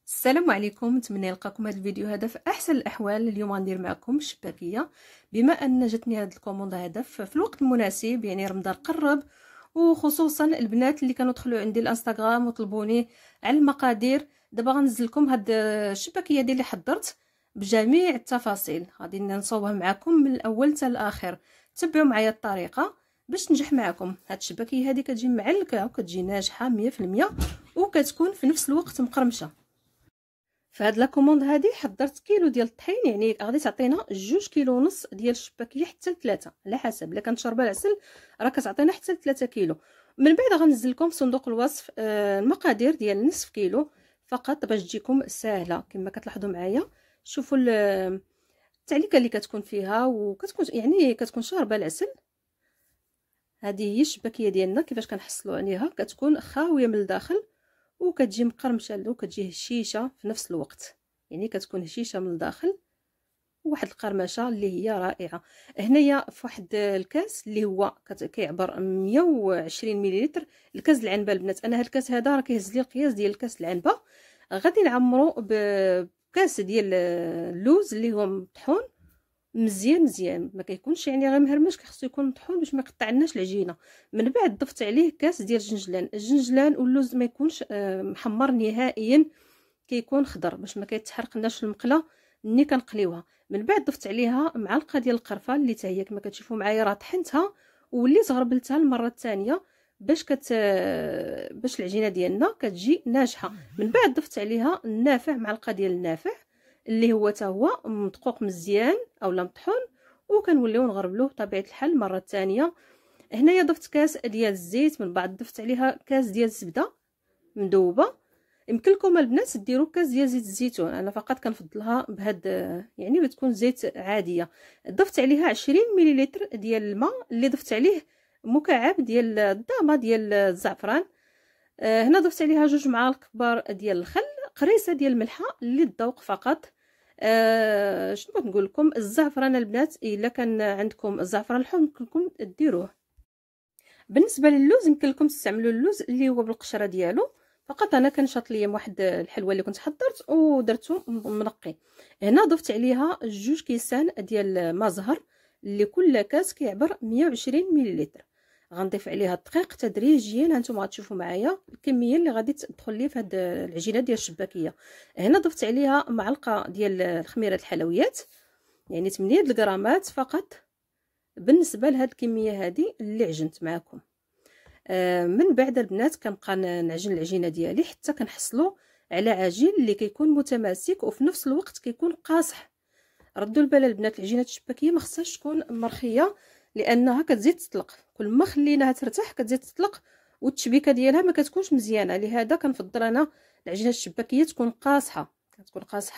السلام عليكم، نتمنى نلقاكم هذا الفيديو هذا في احسن الاحوال. اليوم غندير معكم الشباكيه، بما ان جاتني هذا الكوموند هذا في الوقت المناسب، يعني رمضان قرب، وخصوصا البنات اللي كانوا دخلوا عندي الانستغرام وطلبوني على المقادير. دابا غنزل لكم هاد الشباكيه ديال اللي حضرت بجميع التفاصيل، غادي نصوبها معكم من الاول حتى الاخر. تبعوا معايا الطريقه باش تنجح معكم. هاد الشباكيه هذه كتجي معلكه وكتجي ناجحه 100%، وكتكون في نفس الوقت مقرمشه. فهاد لا كوموند هادي حضرت كيلو ديال الطحين، يعني غادي تعطينا 2 كيلو ونص ديال الشباكيه حتى ل3 على حسب. الا كانت شاربه العسل راه كتعطينا حتى ل3 كيلو. من بعد غنزل لكم في صندوق الوصف المقادير ديال نصف كيلو فقط باش تجيكم ساهله. كما كتلاحظوا معايا، شوفوا التعليقه اللي كتكون فيها، وكتكون يعني كتكون شاربه العسل. هذه هي الشباكيه ديالنا كيفاش كنحصلوا عليها، كتكون خاويه من الداخل وكتجي مقرمشه وكتجي هشيشه في نفس الوقت، يعني كتكون هشيشه من الداخل وواحد القرمشه اللي هي رائعه. هنايا في واحد الكاس اللي هو كيعبر 120 مليلتر، الكاس العنبه البنات. انا هاد الكاس هذا راه كيهز لي القياس ديال الكاس العنبه. غادي نعمرو بكاس ديال اللوز اللي هو مطحون مزيان ما كيكونش يعني غير مهرمش، خصو يكون مطحون باش ما يقطعناش العجينه. من بعد ضفت عليه كاس ديال الجنجلان واللوز ما يكونش محمر نهائيا، كيكون خضر باش ما كيتحرقناش المقله ملي كنقليوها. من بعد ضفت عليها معلقه ديال القرفه اللي حتى هي كما كتشوفوا معايا راه طحنتها وليت غربلتها المره الثانيه باش العجينه ديالنا كتجي ناجحه. من بعد ضفت عليها النافع، معلقه ديال النافع اللي هو حتى هو مدقوق مزيان اولا مطحون، وكنوليو نغربلوه بطبيعه الحال المره الثانيه. هنايا ضفت كاس ديال الزيت، من بعد ضفت عليها كاس ديال الزبده مذوبه. يمكن لكم البنات ديروا كاس ديال زيت الزيتون، انا فقط كنفضلها بهاد يعني بتكون زيت عاديه. ضفت عليها 20 مليلتر ديال الماء اللي ضفت عليه مكعب ديال الضامه ديال الزعفران. هنا ضفت عليها 2 معالق كبار ديال الخل، قريصه ديال الملحه للذوق فقط. شنو بغيت نقول لكم، الزعفران البنات الا كان عندكم الزعفران الحمر يمكنكم ديروه. بالنسبه للوز يمكن لكم تستعملوا اللوز اللي هو بالقشره ديالو فقط. انا كنشاط ليا واحد الحلوه اللي كنت حضرت ودرته منقي. هنا ضفت عليها 2 كيسان ديال ما زهر اللي كل كاس كيعبر 120 مليلتر. غنضيف عليها الدقيق تدريجيا، هانتوما غتشوفوا معايا الكميه اللي غادي تدخل لي في هاد العجينه ديال الشباكيه. هنا ضفت عليها معلقه ديال الخميره الحلويات، يعني 8 الغرامات فقط بالنسبه لهاد الكميه هذه اللي عجنت معكم. من بعد البنات كنبقى نعجن العجينه ديالي حتى كنحصلوا على عجين اللي كيكون متماسك وفي نفس الوقت كيكون قاصح. ردوا البال البنات، العجينه الشباكيه ما خصهاش تكون مرخيه لانها كتزيد تطلق. كل ما خليناها ترتاح كتزيد تطلق والتشبيكه ديالها ما كتكونش مزيانه. لهذا كنفضل انا العجينه الشباكيه تكون قاصحه،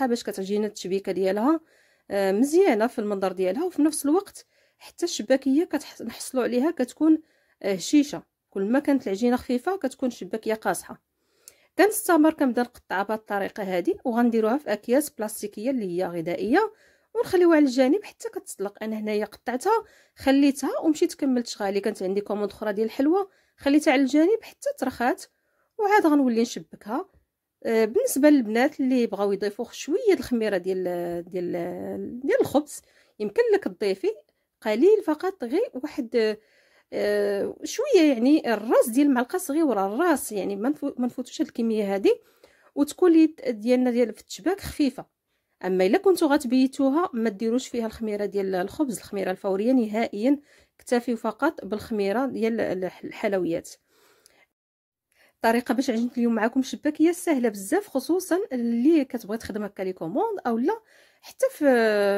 باش كتجينا التشبيكه ديالها مزيانه في المنظر ديالها، وفي نفس الوقت حتى الشباكيه كنحصلوا عليها كتكون هشيشه. كل ما كانت العجينه خفيفه كتكون الشباكيه قاصحه. كنستمر كنبدا نقطعها بهذه الطريقه هذه، وغنديروها في اكياس بلاستيكيه اللي هي غذائيه ونخليوها على الجانب حتى كتطلق. انا هنايا قطعتها خليتها ومشيت كملت شغالي. كانت عندي كوموند اخرى ديال الحلوه خليتها على الجانب حتى ترخات وعاد غنولي نشبكها. بالنسبه للبنات اللي بغاو يضيفوا شويه الخميره ديال الخبز، يمكن لك تضيفي قليل فقط، غير واحد شويه، يعني الراس ديال المعلقه صغيره، الراس يعني ما نفوتوش هاد الكميه هذه، وتكون لي ديالنا ديال في التشباك خفيفه. اما الا كنتو غتبيتوها ما ديروش فيها الخميره ديال الخبز، الخميره الفوريه نهائيا، اكتفيوا فقط بالخميره ديال الحلويات. الطريقه باش عجنت اليوم معكم شباكيه سهله بزاف، خصوصا اللي كتبغي تخدم هكا لي كوموند او لا حتى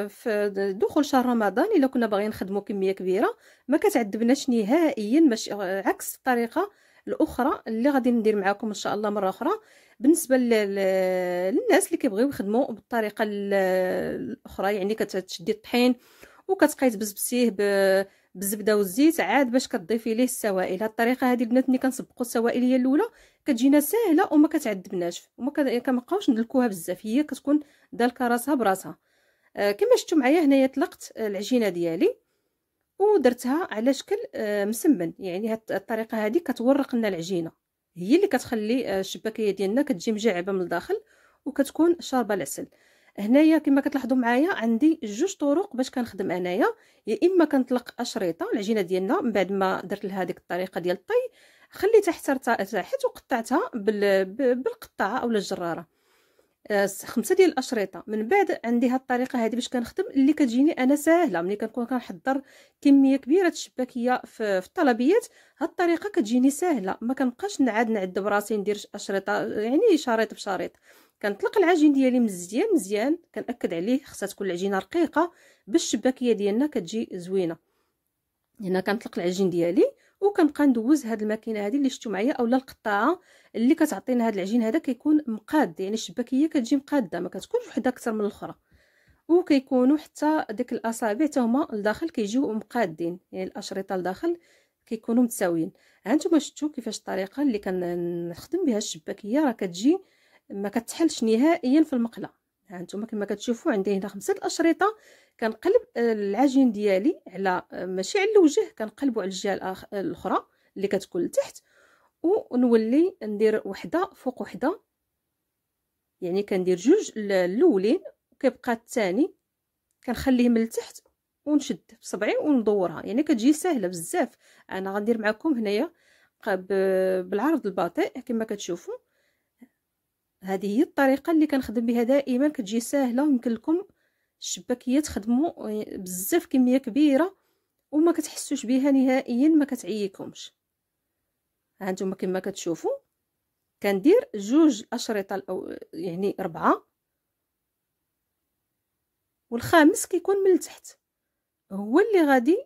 في دخول شهر رمضان الا كنا باغيين نخدموا كميه كبيره ما كتعذبناش نهائيا. ماشي عكس الطريقه الاخرى اللي غادي ندير معكم ان شاء الله مره اخرى. بالنسبه للناس اللي كيبغيو يخدموا بالطريقه الاخرى، يعني كتشدي الطحين وكتبقاي تبسبسيه بالزبده والزيت عاد باش كتضيفي ليه السوائل. هاد الطريقه هذه البنات ملي كنسبقوا السوائل هي الاولى كتجينا ساهله وما كتعذبناش وما كنبقاوش ندلكوها بزاف، هي كتكون دالكه راسها براسها. كما شفتوا معايا هنايا طلقت العجينه ديالي ودرتها على شكل مسمن. يعني هاد الطريقه هذه كتورق لنا العجينه، هي اللي كتخلي الشباكيه ديالنا كتجي مجعبه من الداخل وكتكون شاربه العسل. هنايا كما كتلاحظوا معايا عندي جوج طرق باش كنخدم انايا. يا اما كنطلق اشريطه العجينه ديالنا من بعد ما درت لها ديك الطريقه ديال الطي، خليتها حتى ارتاحت وقطعتها بالقطاعه اولا الجراره، 5 ديال الاشرطه. من بعد عندي هاد الطريقه هذه باش كنخدم اللي كتجيني انا ساهله ملي كنكون كنحضر كميه كبيره الشباكيه في الطلبيات. هاد الطريقه كتجيني ساهله، ما كنبقاش نعذب راسي ندير اشرطه يعني شريط بشريط. كنطلق العجين ديالي مزيان كنأكد عليه خصها تكون العجينه رقيقه باش الشباكيه ديالنا كتجي زوينه. هنا كنطلق العجين ديالي وكنبقى ندوز هاد الماكينه هذه اللي شفتوا معايا اولا القطاعه اللي كتعطينا هاد العجين هذا كيكون مقاد، يعني الشباكيه كتجي مقاده ما كتكونش وحده اكثر من الاخرى، وكيكونوا حتى ديك الاصابع حتى هما لداخل كيجيو مقادين، يعني الاشرطه لداخل كيكونوا متساويين. ها نتوما شفتوا كيفاش الطريقه اللي كنخدم بها الشباكيه راه كتجي ما كتحلش نهائيا في المقله. ها نتوما كما كتشوفوا عندي هنا 5 الاشرطه. كنقلب العجين ديالي على ماشي على الوجه، كنقلبوا على الجهه الاخرى اللي كتكون لتحت، ونولي ندير وحده فوق وحده، يعني كندير جوج الاولين وكيبقى الثاني كنخليه من التحت ونشد بصبعي وندورها، يعني كتجي سهله بزاف. انا غندير معكم هنايا بالعرض البطيء كما كتشوفوا. هذه هي الطريقه اللي كنخدم بها دائما، كتجي سهله ويمكن لكم الشباكيه تخدموا بزاف كميه كبيره وما كتحسوش بها نهائيا، ما كتعييكمش. ها انتم كما كتشوفوا كندير جوج اشرطه أو يعني 4، والخامس كيكون من التحت هو اللي غادي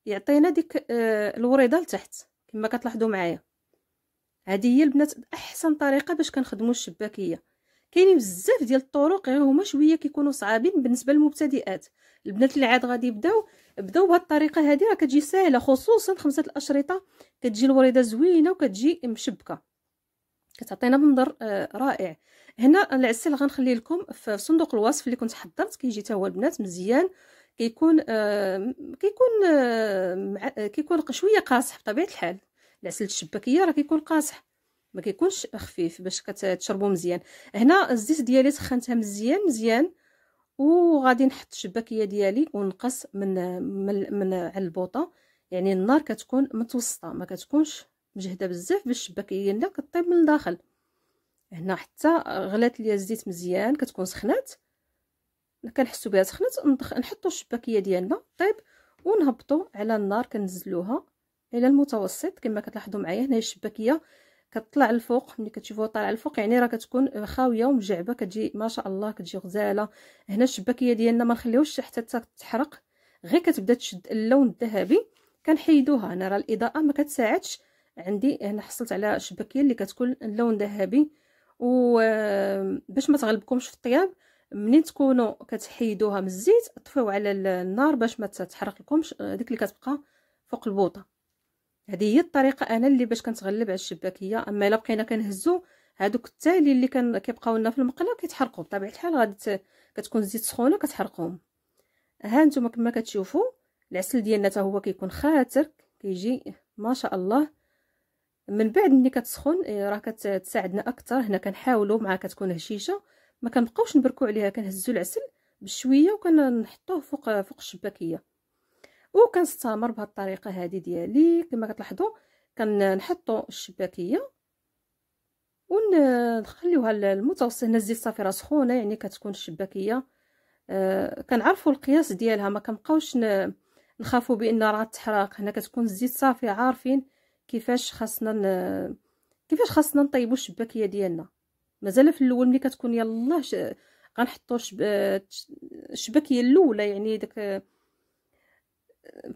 يعطينا ديك الوريده لتحت كما كتلاحظوا معايا. هذه هي البنات احسن طريقه باش كنخدموا الشباكيه. كاينين بزاف ديال الطرق غير هما شويه كيكونوا صعابين بالنسبه للمبتدئات. البنات اللي عاد غادي يبداو بهذه الطريقه هذه راه كتجي سهله، خصوصا 5 الاشرطه كتجي الوريده زوينه وكتجي مشبكه، كتعطينا منظر رائع. هنا العسل غنخلي لكم في صندوق الوصف اللي كنت حضرت، كيجي حتى هو البنات مزيان، كيكون كيكون شويه قاصح بطبيعه الحال. العسل الشباكيه راه كيكون قاصح ما كيكونش خفيف باش كتشربوا مزيان. هنا الزيت ديالي سخنتها مزيان وغادي نحط الشباكيه ديالي ونقص من على البوطه، يعني النار كتكون متوسطه ما كتكونش مجهده بزاف باش الشباكيه ديالنا كطيب من الداخل. هنا حتى غلات ليا الزيت مزيان كتكون سخنات، كنحسوا بها سخنت نحطوا الشباكيه ديالنا طيب ونهبطوا على النار، كنزلوها الى المتوسط كما كتلاحظوا معايا. هنا الشباكيه كتطلع الفوق، ملي كتشوفوها طالعه الفوق يعني راه كتكون خاويه ومجعبه، كتجي ما شاء الله كتجي غزاله. هنا الشباكيه ديالنا ما نخليوش حتى تحرق، غير كتبدا تشد اللون الذهبي كنحيدوها. انا راه الاضاءه ما كتساعدش عندي، هنا حصلت على شباكيه اللي كتكون اللون ذهبي، وباش ما تغلبكمش في الطياب منين تكونوا كتحيدوها من الزيت طفيو على النار باش ما تحرق لكمش ديك اللي كتبقى فوق البوطه. هذه هي الطريقه انا اللي باش كنتغلب على الشباكيه. اما الا بقينا كنهزو هذوك التالي اللي كيبقاو لنا في المقله كيتحرقوا بطبيعه الحال، غادي كتكون الزيت سخونه كتحرقهم. ها نتوما كما كتشوفوا العسل ديالنا حتى هو كيكون خاتر كيجي ما شاء الله. من بعد ملي كتسخن راه كتساعدنا اكثر. هنا كنحاولوا مع كتكون هشيشه ما كنبقاوش نبركوا عليها، كنهزوا العسل بشويه وكنحطوه فوق الشباكيه وكنستمر بهذه الطريقه هذه ديالي. كما كتلاحظوا كنحطوا الشباكيه ونخليوها المتوسط. هنا الزيت صافي راه سخونه يعني كتكون الشباكيه كنعرفوا القياس ديالها، ما كنبقاوش نخافوا بان راه تحرق. هنا كتكون الزيت صافي عارفين كيفاش خاصنا نطيبوا الشباكيه ديالنا. مازال في الاول ملي كتكون يلاه غنحطوا الشباكيه الاولى، يعني داك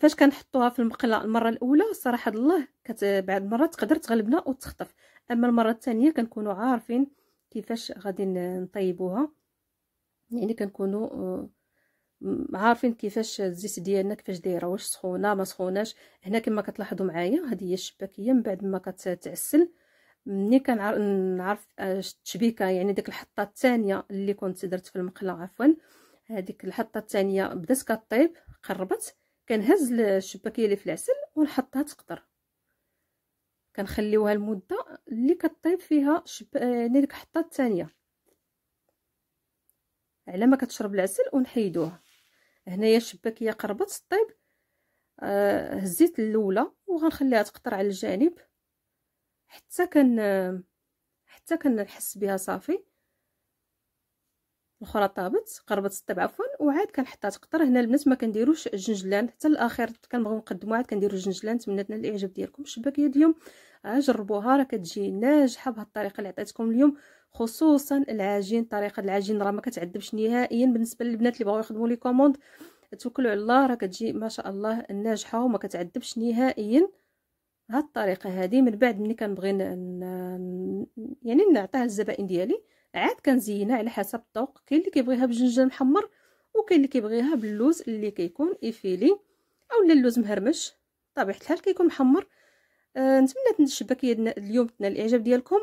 فاش كنحطوها في المقله المره الاولى صراحه الله بعد مرات تقدر تغلبنا وتخطف، اما المره الثانيه كنكونوا عارفين كيفاش غادي نطيبوها، يعني كنكونوا عارفين كيفاش الزيت ديالنا كيفاش دايره، واش سخونه ما سخوناش. هنا كما كتلاحظوا معايا هذه هي الشباكيه من بعد ما كتعسل. ملي كنعرف التشبيكه يعني ديك الحطه الثانيه اللي كنت درت في المقله، عفوا هذيك الحطه الثانيه بدات كطيب قربت، كنهز الشباكيه اللي في العسل ونحطها تقطر، كنخليوها المده اللي كطيب فيها يعني ديك الحطه الثانيه. على ما كتشرب العسل ونحيدوها. هنايا الشباكيه قربت طيب. هزيت الاولى وغنخليها تقطر على الجانب حتى كنحس بها صافي. الاخرى طابت قربت طيب عفوا، وعاد كنحطها تقطر. هنا البنات ما كنديروش الجنجلان حتى الاخر، كنبغيو نقدموا عاد كنديروا الجنجلان. نتمنى تنال الاعجاب ديالكم الشباكيه اليوم، جربوها راه كتجي ناجحه بهذه الطريقه اللي عطيتكم اليوم. خصوصا العجين، طريقه العجين راه ما كتعذبش نهائيا. بالنسبه للبنات اللي بغاو يخدموا لي كوموند توكلوا على الله، راه كتجي ما شاء الله ناجحه وما كتعذبش نهائيا. هاد الطريقه هذه من بعد ملي كنبغي يعني نعطيها للزبائن ديالي عاد كنزينها على حسب الذوق. كاين اللي كيبغيها بالجنجل محمر وكاين اللي كيبغيها باللوز اللي كيكون ايفيلي اولا اللوز مهرمش طبيعه الحال كيكون محمر. نتمنى الشباكيه اليوم تنال الاعجاب ديالكم.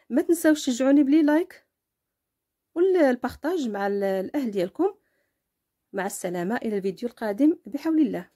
ما تنساوش تشجعوني بلي لايك والبارطاج مع الاهل ديالكم. مع السلامه الى الفيديو القادم بحول الله.